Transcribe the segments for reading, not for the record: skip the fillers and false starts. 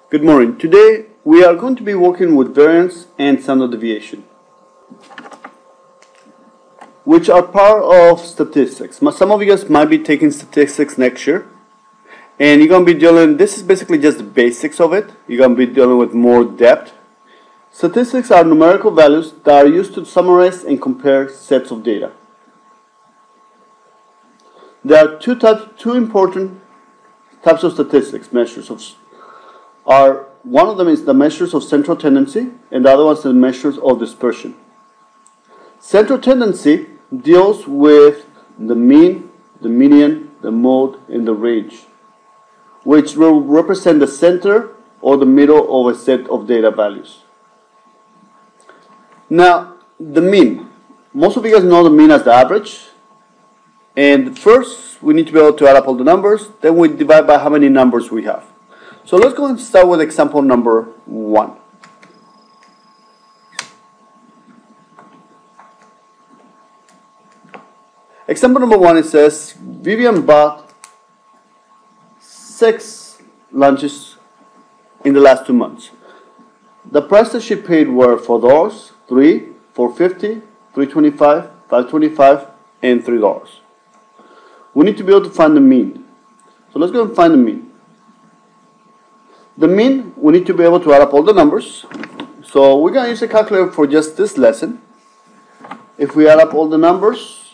Good morning. Today we are going to be working with variance and standard deviation, which are part of statistics. Some of you guys might be taking statistics next year, and you're going to be dealing, this is basically just the basics of it. You're going to be dealing with more depth. Statistics are numerical values that are used to summarize and compare sets of data. There are two important types of statistics measures one of them is the measures of central tendency, and the other one is the measures of dispersion. Central tendency deals with the mean, the median, the mode, and the range, which will represent the center or the middle of a set of data values. Now, the mean. Most of you guys know the mean as the average. And first, we need to be able to add up all the numbers. Then we divide by how many numbers we have. So let's go and start with example number 1. Example number 1, it says Vivian bought 6 lunches in the last 2 months. The prices she paid were $4, $3, $4.50, $3.25, $5.25, and $3. We need to be able to find the mean. So let's go and find the mean. The mean, we need to be able to add up all the numbers. So we're going to use a calculator for just this lesson. If we add up all the numbers,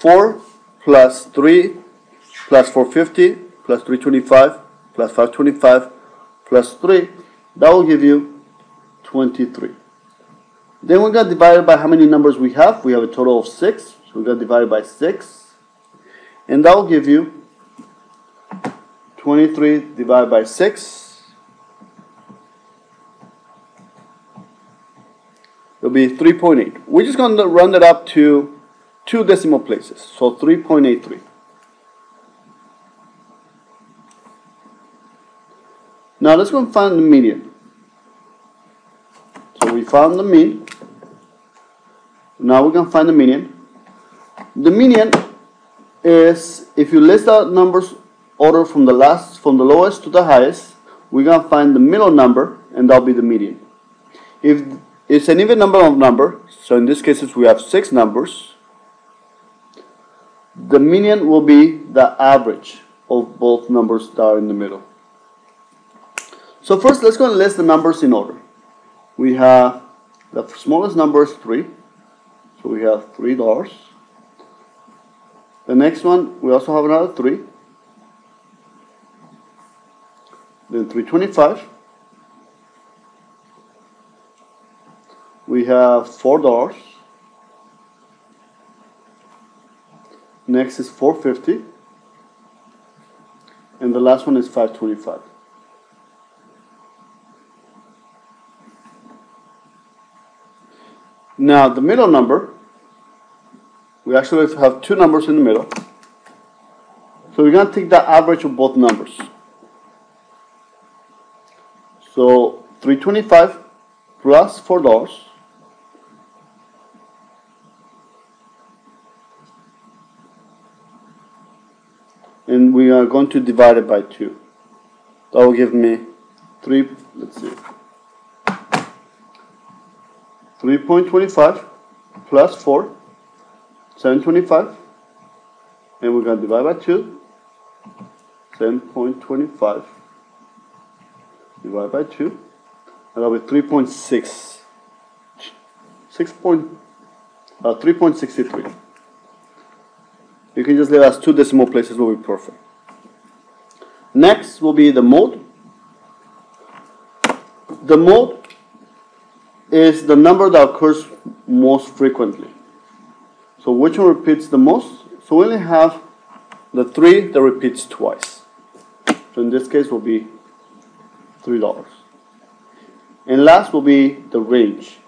4 plus 3 plus 450 plus 325 plus 525 plus 3, that will give you 23. Then we're going to divide it by how many numbers we have. We have a total of 6. So we're going to divide it by 6. And that will give you 23 divided by 6. It'll be 3.8. We're just going to round it up to 2 decimal places. So 3.83. Now let's go and find the median. So we found the mean. Now we're going to find the median. The median is, if you list out numbers order from the lowest to the highest, we're going to find the middle number, and that'll be the median. If it's an even number of numbers, so in this case we have 6 numbers, the median will be the average of both numbers that are in the middle. So first, let's go and list the numbers in order. We have the smallest number is 3, so we have $3. The next one, we also have another 3. Then 325. We have $4. Next is 450. And the last one is 525. Now the middle number, we actually have 2 numbers in the middle. So we're going to take the average of both numbers. So 325 plus $4 and we are going to divide it by 2. That will give me 3.25 plus 4, 7.25, and we're going to divide by 2. 7.25 divided by 2, and that'll be 3.63. You can just leave us 2 decimal places, will be perfect. Next will be the mode. The mode is the number that occurs most frequently. So which one repeats the most? So we only have the 3 that repeats twice. So in this case will be $3. And last will be the range.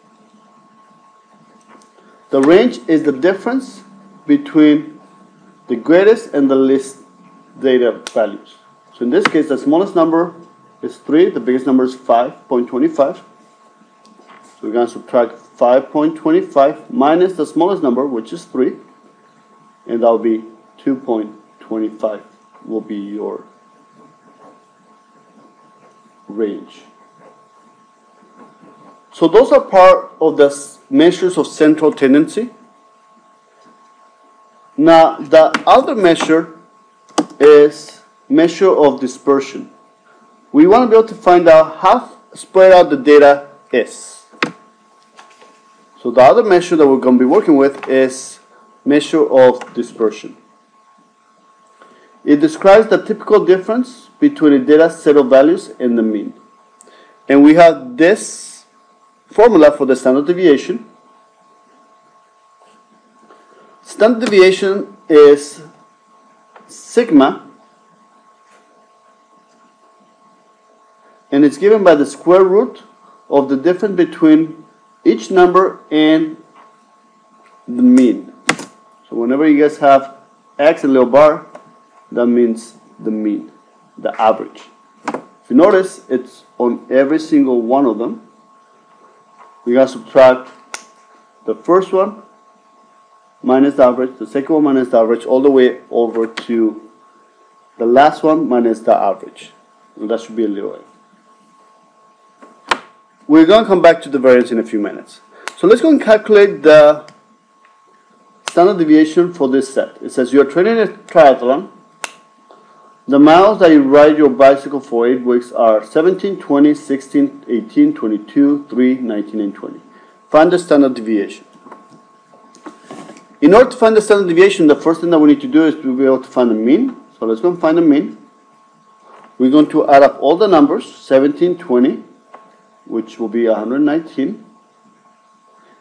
The range is the difference between the greatest and the least data values. So in this case, the smallest number is 3, the biggest number is 5.25. So we're going to subtract 5.25 minus the smallest number, which is 3, and that will be 2.25 will be your range. So those are part of the measures of central tendency. Now the other measure is measure of dispersion. We want to be able to find out how spread out the data is. So the other measure that we're going to be working with is measure of dispersion. It describes the typical difference between a data set of values and the mean. And we have this formula for the standard deviation. Standard deviation is sigma, and it's given by the square root of the difference between each number and the mean. So whenever you guys have x and little bar, that means the mean, the average. If you notice, it's on every single one of them. We gotta subtract the first one minus the average, the second one minus the average, all the way over to the last one minus the average. And that should be a little a. We're going to come back to the variance in a few minutes. So let's go and calculate the standard deviation for this set. It says you're training a triathlon. The miles that you ride your bicycle for 8 weeks are 17, 20, 16, 18, 22, 3, 19, and 20. Find the standard deviation. In order to find the standard deviation, the first thing that we need to do is to be able to find the mean. So let's go and find the mean. We're going to add up all the numbers, 17, 20, which will be 119.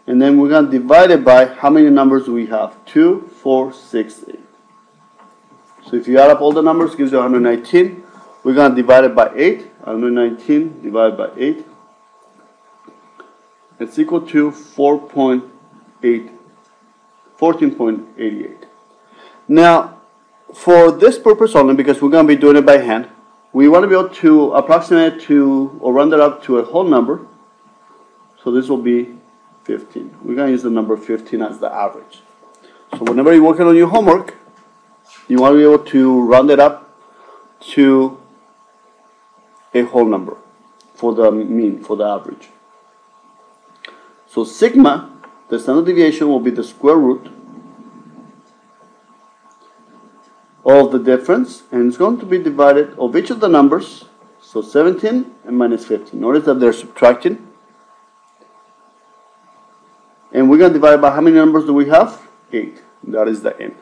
And then we're going to divide it by how many numbers we have, 2, 4, 6, 8. So if you add up all the numbers, it gives you 119. We're going to divide it by 8. 119 divided by 8. It's equal to 14.88. Now, for this purpose only, because we're going to be doing it by hand, we want to be able to approximate to or round it up to a whole number. So this will be 15. We're going to use the number 15 as the average. So whenever you're working on your homework, you want to be able to round it up to a whole number for the mean, for the average. So sigma, the standard deviation, will be the square root of the difference, and it's going to be divided of each of the numbers. So 17 and minus 15. Notice that they're subtracting. And we're going to divide by how many numbers do we have? 8. That is the n.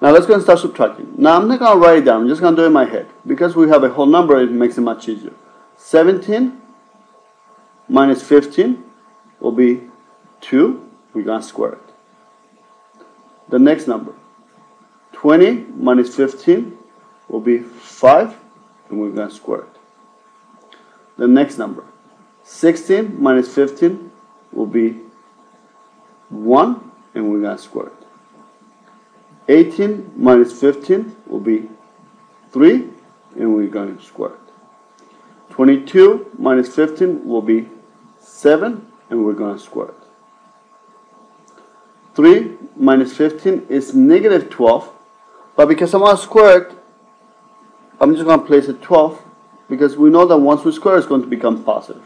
Now let's go and start subtracting. Now I'm not going to write it down, I'm just going to do it in my head. Because we have a whole number, it makes it much easier. 17 minus 15 will be 2. We're going to square it. The next number, 20 minus 15 will be 5, and we're going to square it. The next number, 16 minus 15 will be 1, and we're going to square it. 18 minus 15 will be 3, and we're going to square it. 22 minus 15 will be 7, and we're going to square it. 3 minus 15 is negative 12, but because I'm going to square it, I'm just going to place it 12, because we know that once we square, it's going to become positive.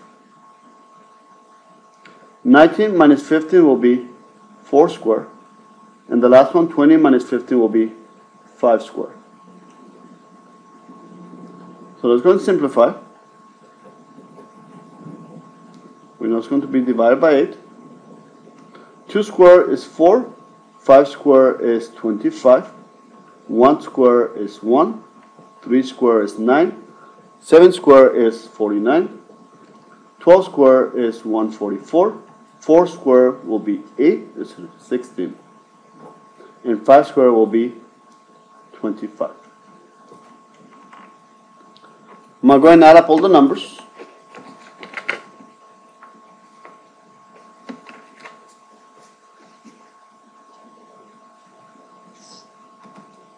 19 minus 15 will be 4 squared. And the last one, 20 minus 15, will be 5 squared. So let's go and simplify. We know it's going to be divided by 8. 2 squared is 4. 5 squared is 25. 1 squared is 1. 3 squared is 9. 7 squared is 49. 12 squared is 144. 4 squared will be 8. It's 16. And 5 squared will be 25. I'm going to go ahead and add up all the numbers.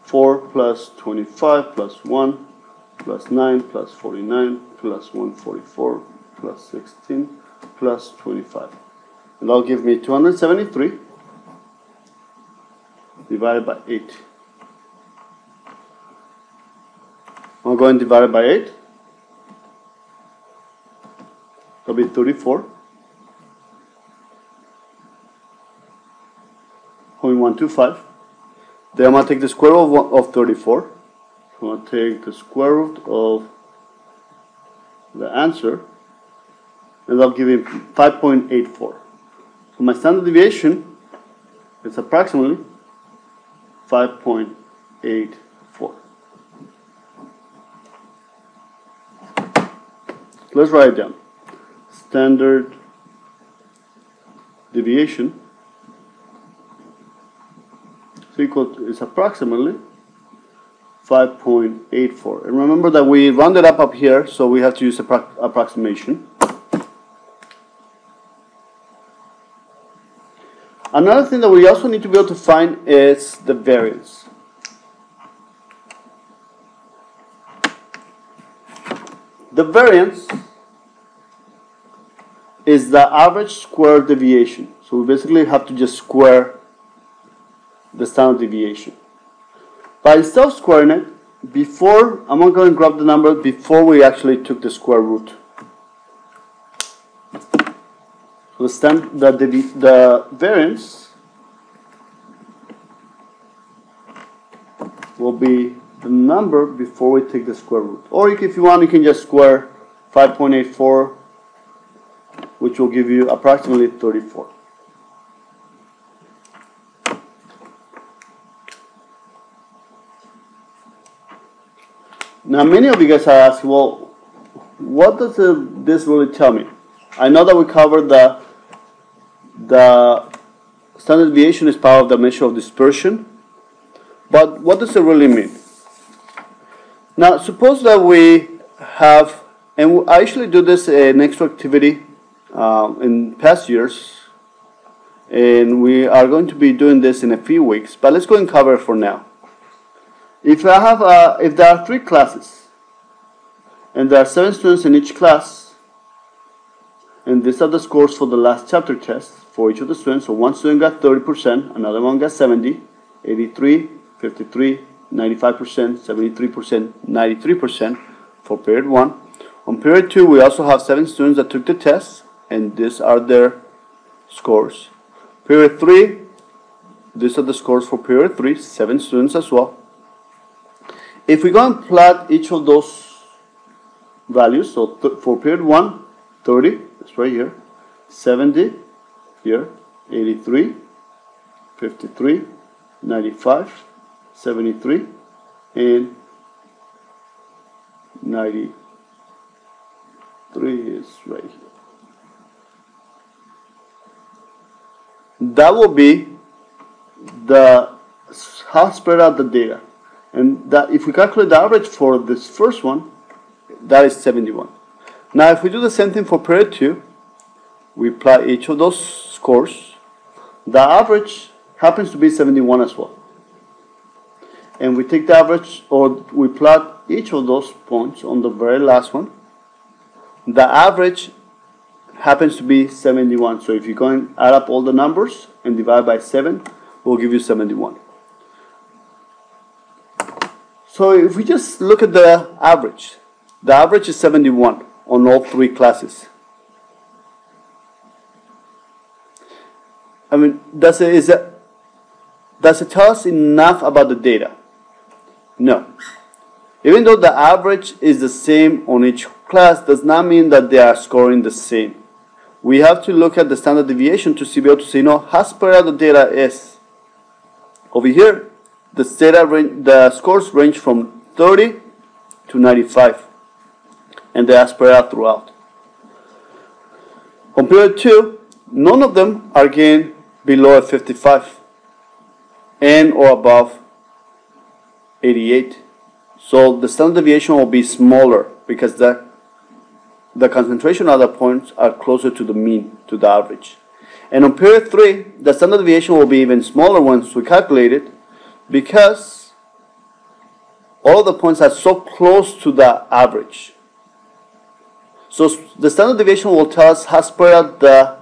Four plus 25 plus 1 plus 9 plus 49 plus 144 plus 16 plus 25. And that'll give me 273. Divided by 8. I'll go and divide it by 8. That'll be 34. 0.125. Then I'm going to take the square root of 34. I'm going to take the square root of the answer, and that'll give me 5.84. So my standard deviation is approximately 5.84. Let's write it down. Standard deviation is approximately 5.84. And remember that we rounded up here, so we have to use approximation. Another thing that we also need to be able to find is the variance. The variance is the average square deviation. So we basically have to just square the standard deviation. But instead of squaring it, I'm going to go and grab the number before we actually took the square root. So the variance will be the number before we take the square root. Or if you want, you can just square 5.84, which will give you approximately 34. Now, many of you guys are asking, well, what does this really tell me? I know that we covered the standard deviation is part of the measure of dispersion, but what does it really mean? Now, suppose that we have, and I usually do this in extra activity in past years, and we are going to be doing this in a few weeks, but let's go and cover it for now. If there are 3 classes, and there are 7 students in each class, and these are the scores for the last chapter test for each of the students. So one student got 30%, another one got 70, 83, 53, 95%, 73%, 93% for period 1. On period 2, we also have 7 students that took the test, and these are their scores. Period 3, these are the scores for period 3, 7 students as well. If we go and plot each of those values, so for period 1, 30, that's right here, 70 here, 83, 53, 95, 73, and 93 is right here. That will be how spread out the data. And that if we calculate the average for this first one, that is 71. Now, if we do the same thing for period 2, we plot each of those scores. The average happens to be 71 as well. And we take the average, or we plot each of those points on the very last one. The average happens to be 71. So if you go and add up all the numbers and divide by 7, it will give you 71. So if we just look at the average is 71 on all 3 classes. I mean, does it tell us enough about the data? No. Even though the average is the same on each class, does not mean that they are scoring the same. We have to look at the standard deviation to be able to say, how spread out the data is. Over here, the scores range from 30 to 95, and they are spread out throughout. On period 2, none of them are getting below a 55 and or above 88. So the standard deviation will be smaller because the concentration of the points are closer to the mean, to the average. And on period 3, the standard deviation will be even smaller once we calculate it, because all the points are so close to the average. So the standard deviation will tell us how spread out the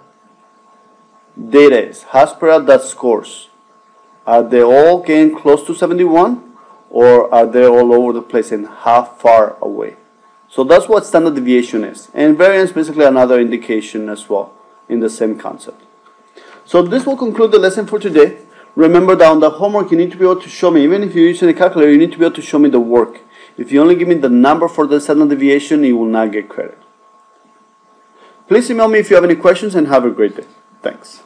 data is, how spread out the scores. Are they all getting close to 71, or are they all over the place and how far away? So that's what standard deviation is. And variance is basically another indication as well in the same concept. So this will conclude the lesson for today. Remember that on the homework you need to be able to show me, even if you're using a calculator, you need to be able to show me the work. If you only give me the number for the standard deviation, you will not get credit. Please email me if you have any questions and have a great day. Thanks.